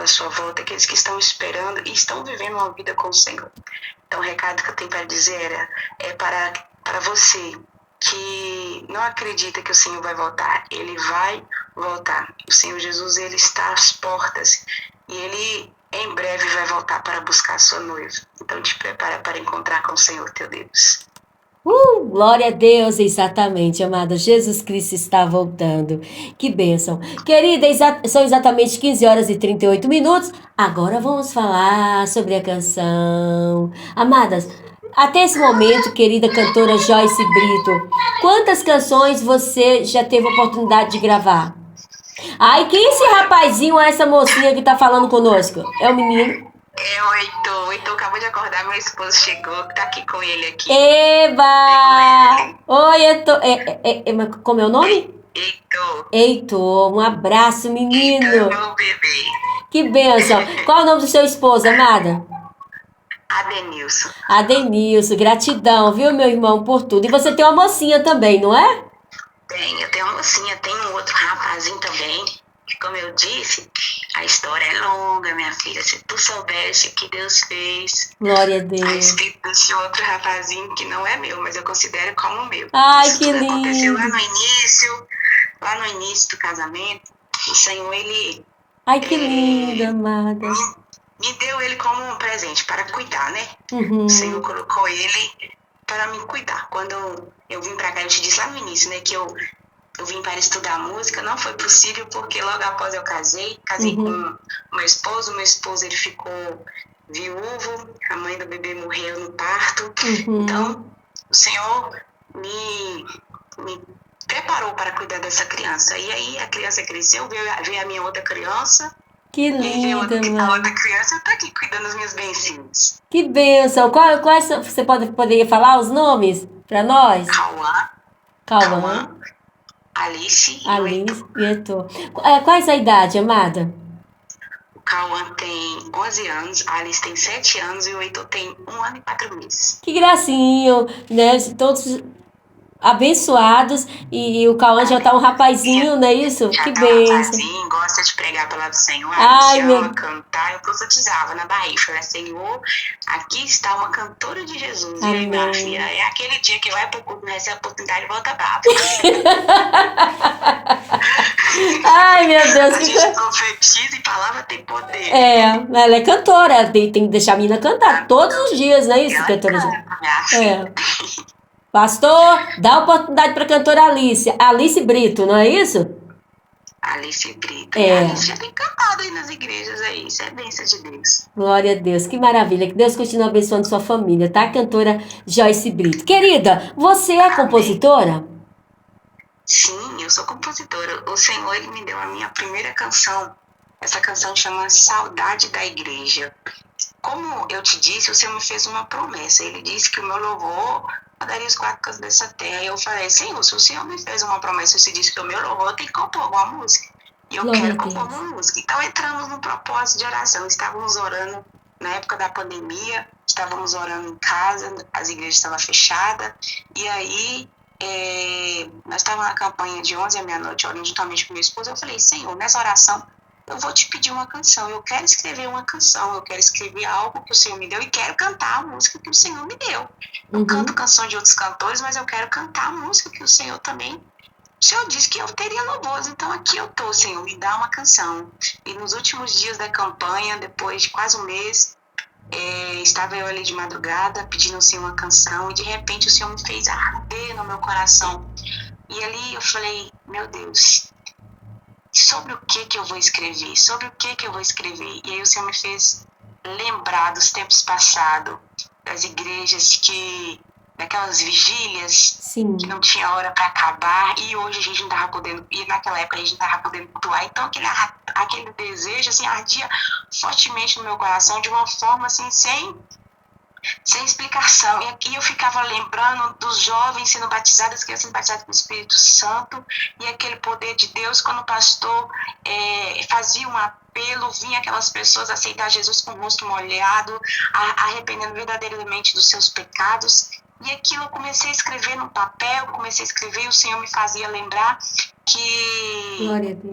sua volta, aqueles que estão esperando e estão vivendo uma vida com o Senhor. Então, o recado que eu tenho para dizer é para você que não acredita que o Senhor vai voltar. Ele vai voltar. O Senhor Jesus, Ele está às portas e Ele em breve vai voltar para buscar a sua noiva. Então te prepara para encontrar com o Senhor teu Deus. Glória a Deus, exatamente, amada. Jesus Cristo está voltando. Que bênção. Querida, são exatamente 15 horas e 38 minutos. Agora vamos falar sobre a canção. Amadas, até esse momento, querida cantora Joyce Brito, quantas canções você já teve a oportunidade de gravar? Ai, quem é esse rapazinho ou essa mocinha que tá falando conosco? É o menino? O Heitor acabou de acordar, meu esposo chegou, tá aqui com ele aqui. Eba! Oi, Heitor. Como é o nome? Heitor. Heitor, um abraço, menino. Heitor, meu bebê. Que bênção. Qual é o nome do seu esposo, amada? Adenilson. Adenilson, gratidão, viu, meu irmão, por tudo. E você tem uma mocinha também, não é? Eu tenho uma mocinha, tem um outro rapazinho também, que como eu disse, a história é longa, minha filha. Se tu soubesse o que Deus fez, glória a Deus, a respeito desse outro rapazinho que não é meu, mas eu considero como meu. Ai, isso que tudo lindo. Aconteceu lá no início do casamento. O Senhor, Ele... Ai, que lindo, amada. Me deu ele como um presente para cuidar, né? Uhum. O Senhor colocou ele para me cuidar. Quando eu vim para cá, eu te disse lá no início, né, que eu vim para estudar música. Não foi possível porque logo após eu casei com o meu esposo ele ficou viúvo, a mãe do bebê morreu no parto. Então, o Senhor me preparou para cuidar dessa criança. E aí a criança cresceu, veio a minha outra criança. Que linda, a outra criança está aqui cuidando dos meus bencinhos. Que bênção. Quais você poderia falar os nomes para nós? Cauã, Alice e Heitor. Quais a idade, amada? O Cauã tem 11 anos, a Alice tem 7 anos e o Heitor tem 1 ano e 4 meses. Que gracinho, né? Todos abençoados e o Cauã já tá um rapazinho, não é isso? Já que tá bênção. Um rapazinho, gosta de pregar a palavra do Senhor. Ai, ama cantar. Eu profetizava na Bahia. Falei, Senhor, aqui está uma cantora de Jesus. Amém. E aí, minha filha, é aquele dia que vai pro culto, não recebe a oportunidade e volta brava. Ai, meu Deus. A gente profetiza e palavra tem poder. Ela é cantora, tem que deixar a menina cantar todos os dias, não é isso, cantora? Pastor, dá oportunidade para a cantora Alice Brito, não é isso? Alice Brito. A Alice já tem cantado aí nas igrejas aí, isso é bênção de Deus. Glória a Deus, que maravilha, que Deus continue abençoando sua família, tá? Cantora Joyce Brito. Querida, você é compositora? Sim, eu sou compositora. O Senhor, Ele me deu a minha primeira canção. Essa canção chama Saudade da Igreja. Como eu te disse, o Senhor me fez uma promessa. Ele disse que o meu louvor daria os 4 cantos dessa terra. E eu falei, Senhor, se o Senhor me fez uma promessa, você disse que o meu louvor tem que compor uma música. E eu quero compor uma música. Então entramos no propósito de oração. Estávamos orando na época da pandemia, estávamos orando em casa, as igrejas estavam fechadas. E aí, nós estávamos na campanha de 11 à meia-noite, orando juntamente com meu esposo. Eu falei, Senhor, nessa oração, eu vou te pedir uma canção, eu quero escrever uma canção, eu quero escrever algo que o Senhor me deu e quero cantar a música que o Senhor me deu. Eu canto canção de outros cantores, mas eu quero cantar a música que o Senhor também... O Senhor disse que eu teria louvores, então aqui eu tô, Senhor, me dá uma canção. E nos últimos dias da campanha, depois de quase um mês, estava eu ali de madrugada pedindo ao Senhor uma canção e de repente o Senhor me fez arder no meu coração. E ali eu falei, meu Deus, sobre o que eu vou escrever? Sobre o que eu vou escrever? E aí o Senhor me fez lembrar dos tempos passados, das igrejas daquelas vigílias Sim. que não tinha hora para acabar, e hoje a gente não estava podendo, e naquela época a gente não estava podendo doar, então aquele desejo assim, ardia fortemente no meu coração, de uma forma assim, sem explicação. E aqui eu ficava lembrando dos jovens sendo batizados, que iam sendo batizados com o Espírito Santo, e aquele poder de Deus, quando o pastor fazia um apelo, vinha aquelas pessoas aceitar Jesus com o rosto molhado, arrependendo verdadeiramente dos seus pecados. E aquilo eu comecei a escrever no papel, comecei a escrever, e o Senhor me fazia lembrar que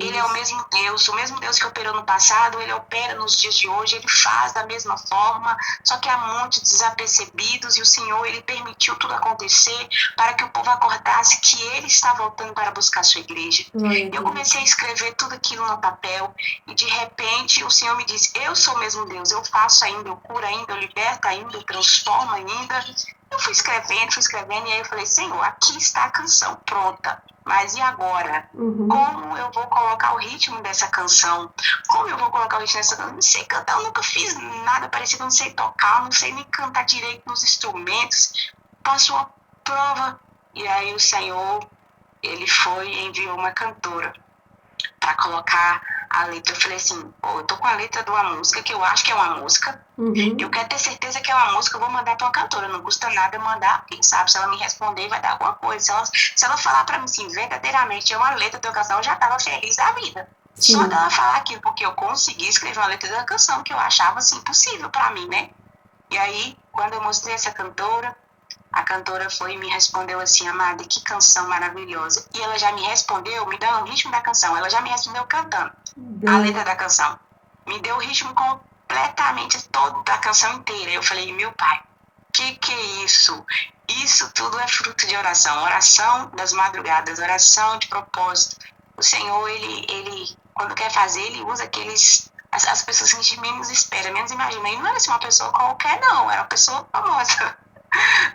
Ele é o mesmo Deus que operou no passado, Ele opera nos dias de hoje, Ele faz da mesma forma, só que há muitos desapercebidos, e o Senhor, Ele permitiu tudo acontecer para que o povo acordasse que Ele está voltando para buscar a sua igreja. Eu comecei a escrever tudo aquilo no papel, e de repente o Senhor me disse, eu sou o mesmo Deus, eu faço ainda, eu curo ainda, eu liberto ainda, eu transformo ainda. Eu fui escrevendo, e aí eu falei, Senhor, aqui está a canção pronta, mas e agora? Como eu vou colocar o ritmo dessa canção? Como eu vou colocar o ritmo dessa canção? Eu não sei cantar, eu nunca fiz nada parecido, eu não sei tocar, eu não sei nem cantar direito nos instrumentos. Passou uma prova, e aí o Senhor, Ele foi e enviou uma cantora para colocar a letra. Eu falei assim, eu tô com a letra de uma música, que eu acho que é uma música, eu quero ter certeza que é uma música, eu vou mandar para uma cantora, não custa nada mandar, quem sabe, se ela me responder, vai dar alguma coisa. Se ela falar para mim assim, verdadeiramente é uma letra da canção, eu já estava feliz da vida. Sim. Só dela falar aquilo, porque eu consegui escrever uma letra da canção, que eu achava assim, impossível para mim, né? E aí, quando eu mostrei essa cantora, a cantora foi e me respondeu assim, amada, que canção maravilhosa. E ela já me respondeu, me dando o ritmo da canção, ela já me respondeu cantando a letra da canção. Me deu o ritmo completamente todo da canção inteira. Eu falei, meu pai, que é isso? Isso tudo é fruto de oração. Oração das madrugadas, oração de propósito. O Senhor, ele quando quer fazer, ele usa as pessoas que a gente menos espera, menos imagina. E não era assim uma pessoa qualquer, não. Era uma pessoa famosa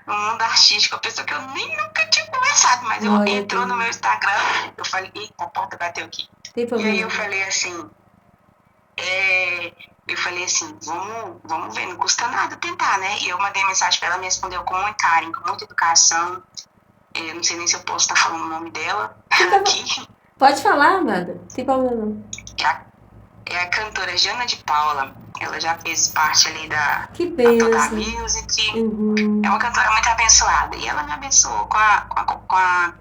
no mundo artístico, uma pessoa que eu nem nunca tinha conversado, mas entrou no meu Instagram, eu falei, eita, a porta bateu aqui. E aí eu falei assim, vamos ver, não custa nada tentar, né? E eu mandei mensagem para ela, me respondeu com muito carinho, com muita educação. Não sei nem se eu posso estar falando o nome dela aqui. Pode falar, amada, não tem problema não. É a cantora Jana de Paula. Ela já fez parte ali da Toda Music. É uma cantora muito abençoada. E ela me abençoou com a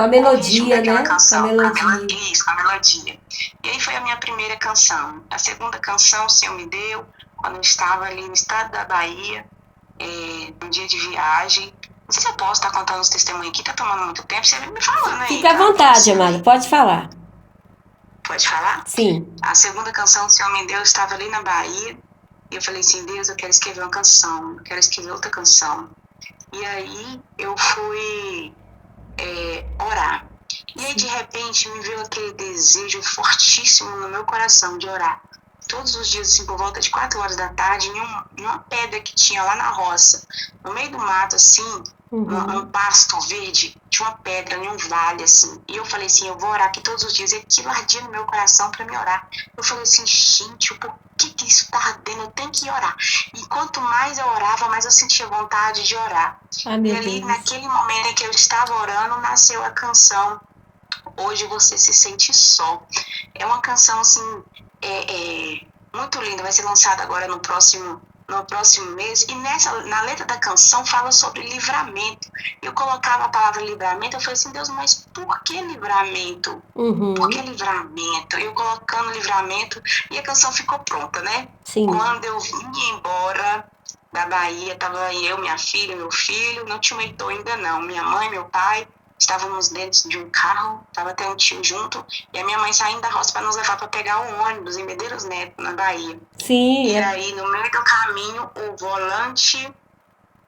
melodia, né? Canção, com a melodia. E aí foi a minha primeira canção. A segunda canção o Senhor me deu quando eu estava ali no estado da Bahia, um dia de viagem. Não sei se eu posso estar contando os testemunhos aqui, tá tomando muito tempo, você vem me falando aí. Fica à vontade, amada, pode falar. Pode falar? Sim. A segunda canção que o Senhor me deu, eu estava ali na Bahia, e eu falei assim, Deus, eu quero escrever uma canção, eu quero escrever outra canção. E aí eu fui orar. E aí de repente me veio aquele desejo fortíssimo no meu coração de orar. Todos os dias, assim, por volta de 4 horas da tarde, em uma pedra que tinha lá na roça, no meio do mato, assim, um pasto verde, tinha uma pedra em um vale, assim. E eu falei assim, eu vou orar aqui todos os dias. E aquilo ardia no meu coração para me orar. Eu falei assim, gente, por que isso está ardendo? Eu tenho que orar. E quanto mais eu orava, mais eu sentia vontade de orar. E ali, naquele momento em que eu estava orando, nasceu a canção Hoje Você Se Sente Só. É uma canção, assim, muito linda. Vai ser lançada agora no próximo mês. E na letra da canção fala sobre livramento. Eu colocava a palavra livramento, eu falei assim, Deus, mas por que livramento? Por que livramento? Eu colocando livramento, e a canção ficou pronta, né? Sim. Quando eu vim embora da Bahia, tava eu, minha filha, meu filho, não tinha um mentor ainda não, minha mãe, meu pai. estávamos dentro de um carro, estava até um tio junto, e a minha mãe saindo da roça para nos levar para pegar um ônibus em Medeiros Neto, na Bahia. Sim, E aí, no meio do caminho, o volante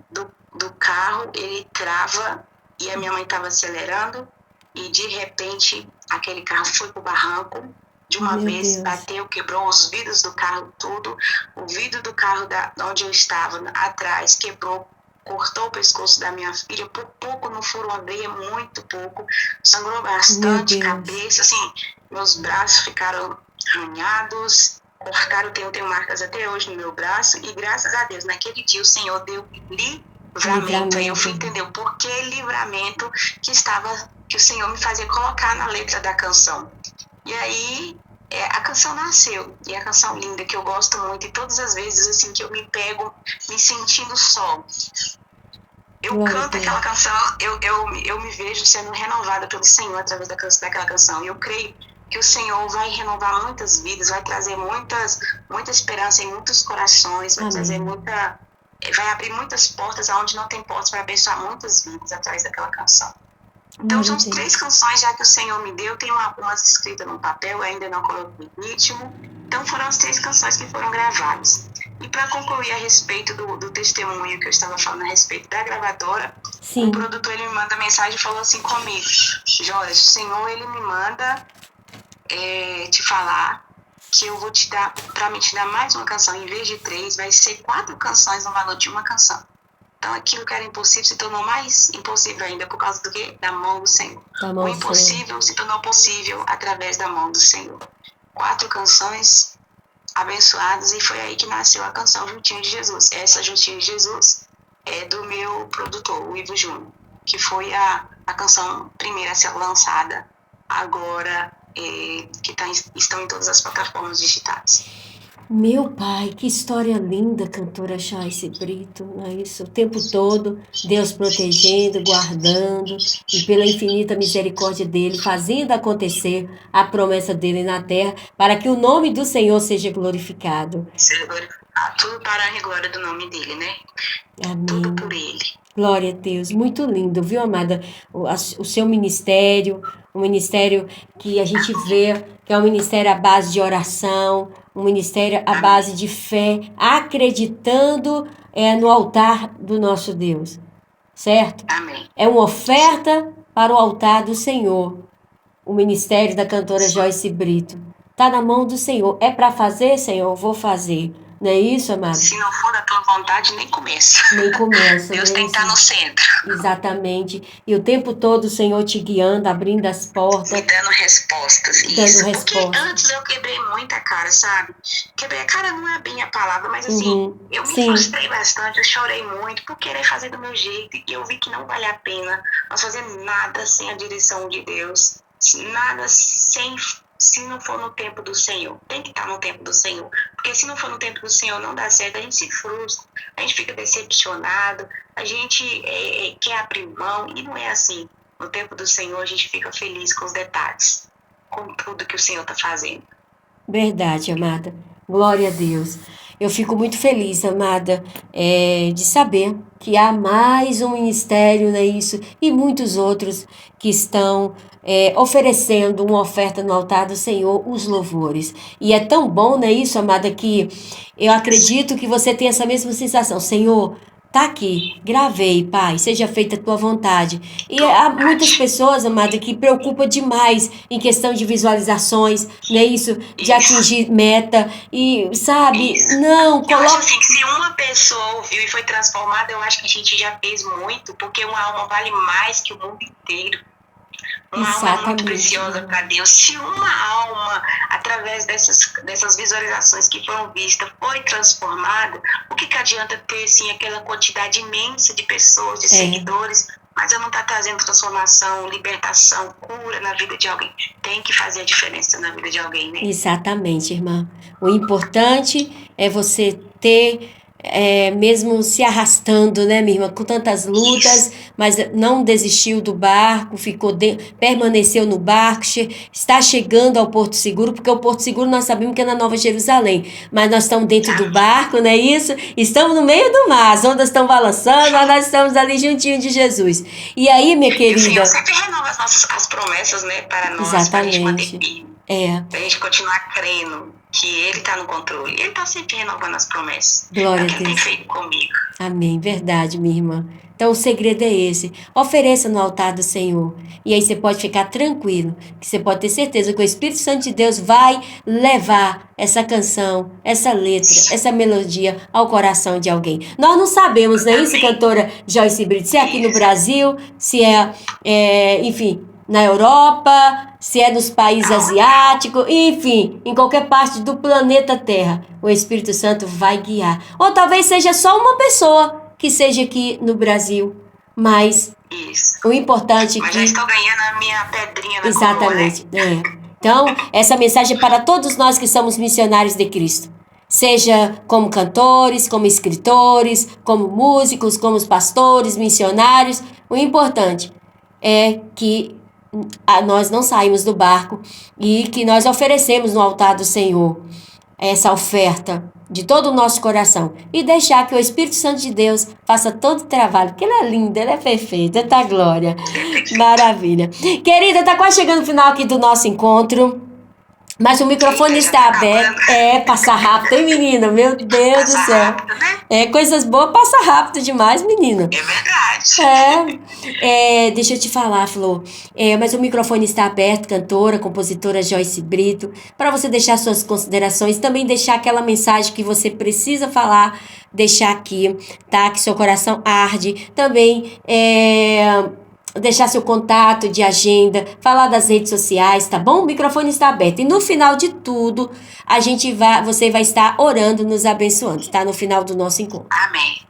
do carro, ele trava, e a minha mãe estava acelerando, e de repente, aquele carro foi pro barranco, de uma Meu vez, Deus. bateu, quebrou os vidros do carro, tudo. O vidro do carro onde eu estava, atrás, quebrou, cortou o pescoço da minha filha, por pouco não furou a veia, muito pouco. Sangrou bastante, Meu Deus. cabeça, assim, meus braços ficaram arranhados, cortaram, tenho marcas até hoje no meu braço, e graças a Deus, naquele dia o Senhor deu livramento. Aí eu fui entender o porquê livramento que o Senhor me fazia colocar na letra da canção. E aí a canção nasceu, e a canção linda, que eu gosto muito, e todas as vezes assim que eu me pego me sentindo só, eu canto aquela canção, eu me vejo sendo renovada pelo Senhor através daquela canção, e eu creio que o Senhor vai renovar muitas vidas, vai trazer muita esperança em muitos corações, vai trazer vai abrir muitas portas aonde não tem portas, para abençoar muitas vidas através daquela canção. Então, são 3 canções já que o Senhor me deu. Tenho algumas escritas no papel, ainda não coloquei ritmo. Então, foram as 3 canções que foram gravadas. E para concluir a respeito do testemunho que eu estava falando a respeito da gravadora, Sim. O produtor ele me manda mensagem e falou assim comigo: Joyce, o Senhor ele me manda te falar que eu vou te dar, para me te dar mais uma canção, em vez de 3, vai ser 4 canções no valor de uma canção. Então, aquilo que era impossível se tornou mais impossível ainda, por causa do quê? Da mão do Senhor. O impossível se tornou possível através da mão do Senhor. 4 canções abençoadas, e foi aí que nasceu a canção Juntinho de Jesus. Essa Juntinho de Jesus é do meu produtor, o Ivo Júnior, que foi a canção primeira a ser lançada agora, que estão em todas as plataformas digitais. Meu pai, que história linda, cantora Joyce Brito, não é isso? O tempo todo, Deus protegendo, guardando, e pela infinita misericórdia dele, fazendo acontecer a promessa dele na terra, para que o nome do Senhor seja glorificado. Seja glorificado, tudo para a glória do nome dele, né? Amém. Tudo por ele. Glória a Deus, muito lindo, viu, amada? O seu ministério, um ministério que a gente vê que é um ministério à base de oração, um ministério à base de fé, acreditando no altar do nosso Deus, certo? Amém. É uma oferta para o altar do Senhor, o ministério da cantora Joyce Brito. Está na mão do Senhor. É para fazer, Senhor? Vou fazer. Não é isso, amado? Se não for da tua vontade, nem começa. Nem começa. Deus tem que estar no centro. Exatamente. E o tempo todo o Senhor te guiando, abrindo as portas. Me dando respostas. Dando Porque antes eu quebrei muita cara, sabe? Quebrei a cara não é bem a palavra, mas assim, eu me frustrei bastante, eu chorei muito por querer fazer do meu jeito, e eu vi que não vale a pena nós fazer nada sem a direção de Deus, nada se não for no tempo do Senhor. Tem que estar no tempo do Senhor. Porque se não for no tempo do Senhor, não dá certo. A gente se frustra, a gente fica decepcionado, a gente quer abrir mão, e não é assim. No tempo do Senhor, a gente fica feliz com os detalhes, com tudo que o Senhor está fazendo. Verdade, amada. Glória a Deus. Eu fico muito feliz, amada, de saber que há mais um ministério, né, isso, e muitos outros que estão oferecendo uma oferta no altar do Senhor, os louvores. E é tão bom, né, isso, amada, que eu acredito que você tem essa mesma sensação. Senhor, tá aqui, gravei, Pai, seja feita a tua vontade. E há muitas pessoas, amada, que preocupam demais em questão de visualizações, né, isso, de atingir meta, e, sabe, não, Eu acho assim, que se uma pessoa ouviu e foi transformada, eu acho que a gente já fez muito, porque uma alma vale mais que o mundo inteiro. Uma alma é muito preciosa para Deus. Se uma alma, através dessas visualizações que foram vistas, foi transformada, o que adianta ter, sim, aquela quantidade imensa de pessoas, de seguidores, mas eu não estou trazendo transformação, libertação, cura na vida de alguém? Tem que fazer a diferença na vida de alguém, né? Exatamente, irmã. O importante é você ter mesmo se arrastando, né, minha irmã, com tantas lutas, mas não desistiu do barco, permaneceu no barco, está chegando ao Porto Seguro, porque o Porto Seguro nós sabemos que é na Nova Jerusalém, mas nós estamos dentro do barco, não é isso? Estamos no meio do mar, as ondas estão balançando, mas nós estamos ali juntinho de Jesus. E aí, minha querida... E o Senhor sempre renova as promessas, né, para nós, para a gente manter firme. Para a gente continuar crendo que Ele está no controle. Ele está sempre renovando as promessas. Glória a Deus. É o que Ele tem feito comigo. Amém, verdade, minha irmã. Então o segredo é esse. Ofereça no altar do Senhor. E aí você pode ficar tranquilo, que você pode ter certeza que o Espírito Santo de Deus vai levar essa canção, essa letra, essa melodia ao coração de alguém. Nós não sabemos, não é isso, cantora Joyce Brito? Se é aqui no Brasil, se enfim, na Europa, se é nos países asiáticos, enfim, em qualquer parte do planeta Terra, o Espírito Santo vai guiar. Ou talvez seja só uma pessoa que seja aqui no Brasil, mas o importante é que... Mas já estou ganhando a minha pedrinha na Exatamente, coroa, né? Então, essa mensagem é para todos nós que somos missionários de Cristo. Seja como cantores, como escritores, como músicos, como pastores, missionários. O importante é que nós não saímos do barco e que nós oferecemos no altar do Senhor essa oferta de todo o nosso coração e deixar que o Espírito Santo de Deus faça todo o trabalho, porque Ele é lindo, Ele é perfeito, Ele tá glória, maravilha. Querida, tá quase chegando o final aqui do nosso encontro, mas o microfone está aberto. Passa rápido, hein, menina? Meu Deus do céu. Rápido, né? Coisas boas passa rápido demais, menina. É verdade. Deixa eu te falar, Flor. Mas o microfone está aberto, cantora, compositora Joyce Brito, para você deixar suas considerações, também deixar aquela mensagem que você precisa falar, deixar aqui, tá? Que seu coração arde. Também deixar seu contato de agenda, falar das redes sociais, tá bom? O microfone está aberto. E no final de tudo, você vai estar orando, nos abençoando, tá? No final do nosso encontro. Amém.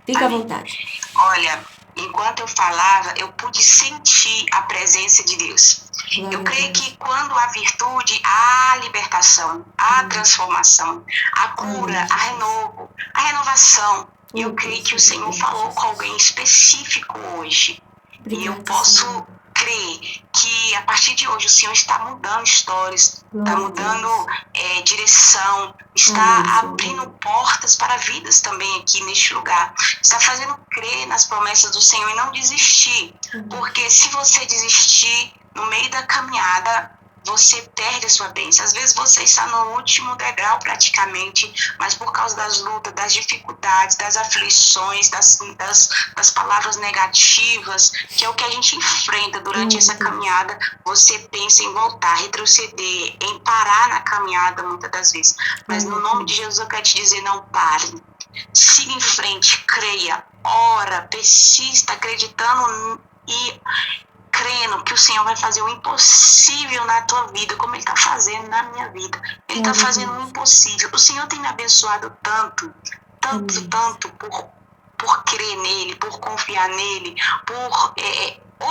Fica à vontade. Olha, enquanto eu falava, eu pude sentir a presença de Deus. Eu creio que quando há virtude, há libertação, há transformação, a cura, a renovo, a renovação. E eu creio que o Senhor falou com alguém específico hoje. E eu posso crer que a partir de hoje o Senhor está mudando histórias, está mudando direção, está abrindo portas para vidas também aqui neste lugar. Está fazendo crer nas promessas do Senhor e não desistir. Porque se você desistir no meio da caminhada, você perde a sua bênção. Às vezes você está no último degrau praticamente, mas por causa das lutas, das dificuldades, das aflições, das palavras negativas, que é o que a gente enfrenta durante essa caminhada, você pensa em voltar, retroceder, em parar na caminhada muitas das vezes. Mas no nome de Jesus eu quero te dizer, não pare. Siga em frente, creia, ora, persista, acreditando e crendo que o Senhor vai fazer o impossível na tua vida, como Ele está fazendo na minha vida. Ele está fazendo o impossível. O Senhor tem me abençoado tanto por crer nele, por confiar nele, por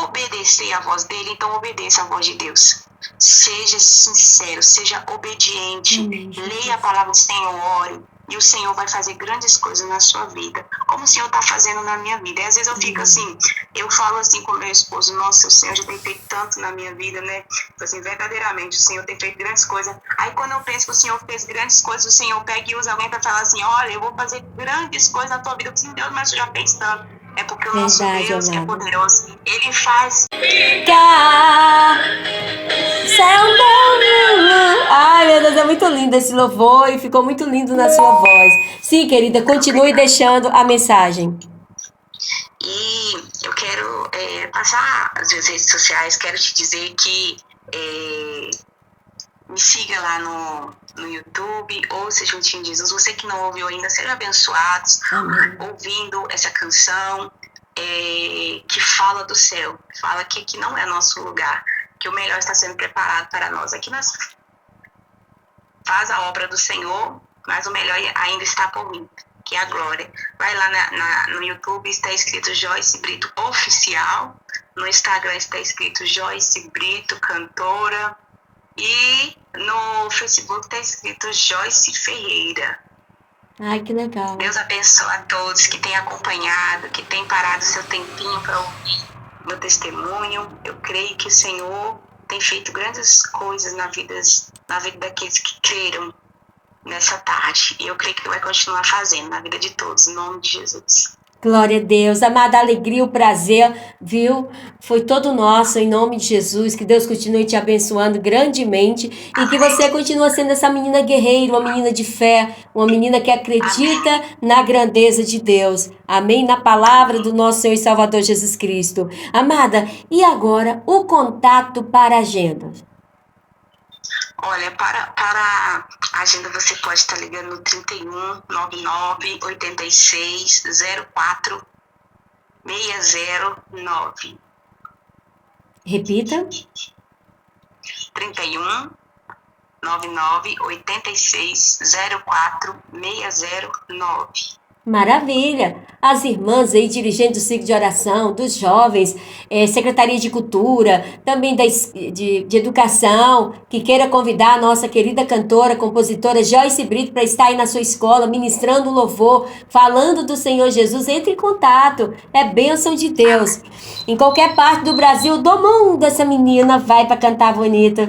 obedecer à voz dele. Então obedeça à voz de Deus. Seja sincero, seja obediente. Leia a palavra do Senhor, ore. E o Senhor vai fazer grandes coisas na sua vida, como o Senhor está fazendo na minha vida. E às vezes eu fico assim, eu falo assim com meu esposo, nossa, o Senhor já tem feito tanto na minha vida, né? Assim, verdadeiramente, o Senhor tem feito grandes coisas. Aí quando eu penso que o Senhor fez grandes coisas, o Senhor pega e usa alguém para falar assim, olha, eu vou fazer grandes coisas na tua vida. Eu falo assim, Deus, mas tu já fez tanto. É porque o nosso Deus, que é poderoso, Ele faz. Ai, meu Deus, é muito lindo esse louvor e ficou muito lindo na sua voz. Sim, querida, continue deixando a mensagem. E eu quero passar as minhas redes sociais, quero te dizer que me siga lá no YouTube, ouça Juntinho de Jesus. Você que não ouviu ainda, sejam abençoados. Amém. Ouvindo essa canção que fala do céu, fala que aqui não é nosso lugar, que o melhor está sendo preparado para nós. Aqui nós faz a obra do Senhor, mas o melhor ainda está por vir, que é a glória. Vai lá no YouTube, está escrito Joyce Brito Oficial, no Instagram está escrito Joyce Brito Cantora, e no Facebook está escrito Joyce Ferreira. Ai, que legal. Deus abençoe a todos que têm acompanhado, que têm parado seu tempinho para ouvir meu testemunho. Eu creio que o Senhor tem feito grandes coisas na vida daqueles que creram nessa tarde. E eu creio que vai continuar fazendo na vida de todos, em nome de Jesus. Glória a Deus. Amada, a alegria, o prazer, viu? Foi todo nosso, em nome de Jesus. Que Deus continue te abençoando grandemente. E que você continue sendo essa menina guerreira, uma menina de fé, uma menina que acredita na grandeza de Deus. Amém? Na palavra do nosso Senhor e Salvador Jesus Cristo. Amada, e agora o contato para a agenda? Olha, para a agenda você pode estar ligando no 31 99 86 04 609. Repita. 31 99 86 04 609. Maravilha! As irmãs aí, dirigentes do ciclo de oração, dos jovens, Secretaria de Cultura, também de Educação, que queira convidar a nossa querida cantora, compositora Joyce Brito para estar aí na sua escola, ministrando louvor, falando do Senhor Jesus, entre em contato, é bênção de Deus. Em qualquer parte do Brasil, do mundo, essa menina vai para cantar bonito.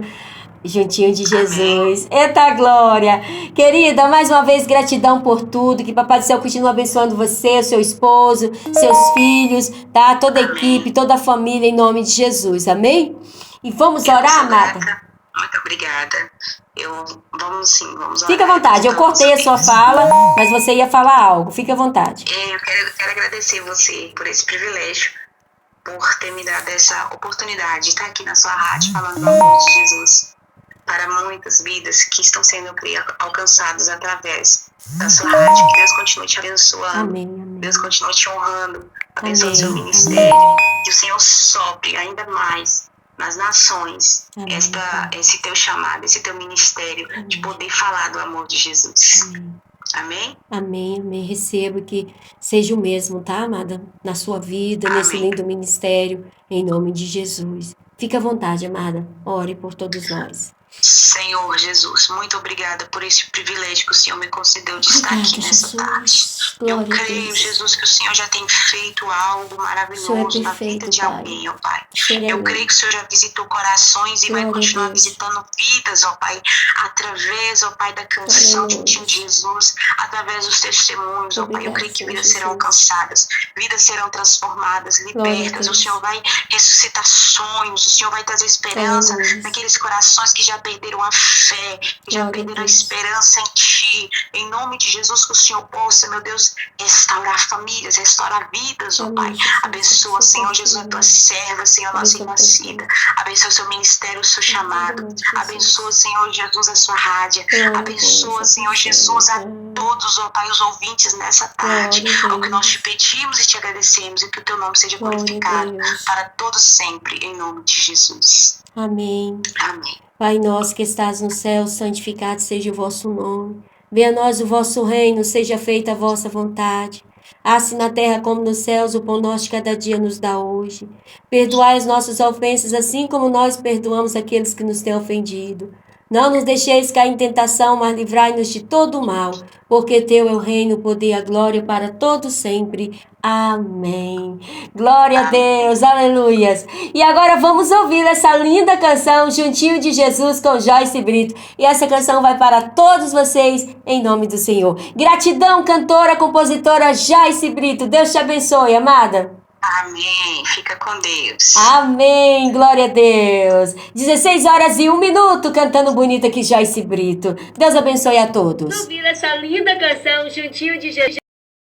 Juntinho de Jesus. Eita glória! Querida, mais uma vez gratidão por tudo. Que Papai do Céu continue abençoando você, seu esposo, seus filhos, tá? Toda a equipe, toda a família, em nome de Jesus. Amém? E vamos orar, amada? Muito obrigada. Vamos orar. Fica à vontade. Eu cortei a sua fala, mas você ia falar algo. Fica à vontade. Eu quero agradecer você por esse privilégio, por ter me dado essa oportunidade de estar aqui na sua rádio falando do amor de Jesus para muitas vidas que estão sendo alcançadas através da sua rádio. Que Deus continue te abençoando. Amém, amém. Deus continue te honrando, abençoando seu ministério. Que o Senhor sopre ainda mais nas nações esse teu chamado, esse teu ministério, de poder falar do amor de Jesus. Amém? Amém, amém. Recebo que seja o mesmo, tá, amada? Na sua vida, nesse lindo ministério, em nome de Jesus. Fique à vontade, amada. Ore por todos nós. Senhor Jesus, muito obrigada por esse privilégio que o Senhor me concedeu de estar aqui nessa tarde. Eu creio, Jesus, que o Senhor já tem feito algo maravilhoso na vida de alguém, ó Pai. Eu creio que o Senhor já visitou corações e vai continuar visitando vidas, ó Pai, através, ó Pai, da canção de Jesus, através dos testemunhos, ó Pai. Eu creio que vidas serão alcançadas, vidas serão transformadas, libertas. O Senhor vai ressuscitar sonhos, o Senhor vai trazer esperança naqueles corações que já perderam a fé, que já perderam a esperança em Ti. Em nome de Jesus, que o Senhor possa, meu Deus, restaurar famílias, restaurar vidas, ó Pai. Abençoa, Senhor Jesus, a Tua serva, Senhor, nossa irmã Cida. Abençoa o seu ministério, o seu chamado. Abençoa, Senhor Jesus, a sua rádio. Abençoa, Senhor Jesus, a todos, ó Pai, os ouvintes nessa tarde. É o que nós te pedimos e te agradecemos, e que o Teu nome seja glorificado para todos sempre, em nome de Jesus. Amém. Amém. Pai nosso que estás no céu, santificado seja o vosso nome. Venha a nós o vosso reino, seja feita a vossa vontade. Assim na terra como nos céus, o pão nosso de cada dia nos dá hoje. Perdoai as nossas ofensas, assim como nós perdoamos aqueles que nos têm ofendido. Não nos deixeis cair em tentação, mas livrai-nos de todo o mal, porque Teu é o reino, o poder e a glória para todos sempre. Amém. Glória a Deus, aleluias. E agora vamos ouvir essa linda canção, Juntinho de Jesus, com Joyce Brito. E essa canção vai para todos vocês, em nome do Senhor. Gratidão, cantora, compositora Joyce Brito. Deus te abençoe, amada. Amém. Fica com Deus. Amém. Glória a Deus. 16h01, cantando bonito aqui Joyce Brito. Deus abençoe a todos. Ouvir essa linda canção, Juntinho de Jesus.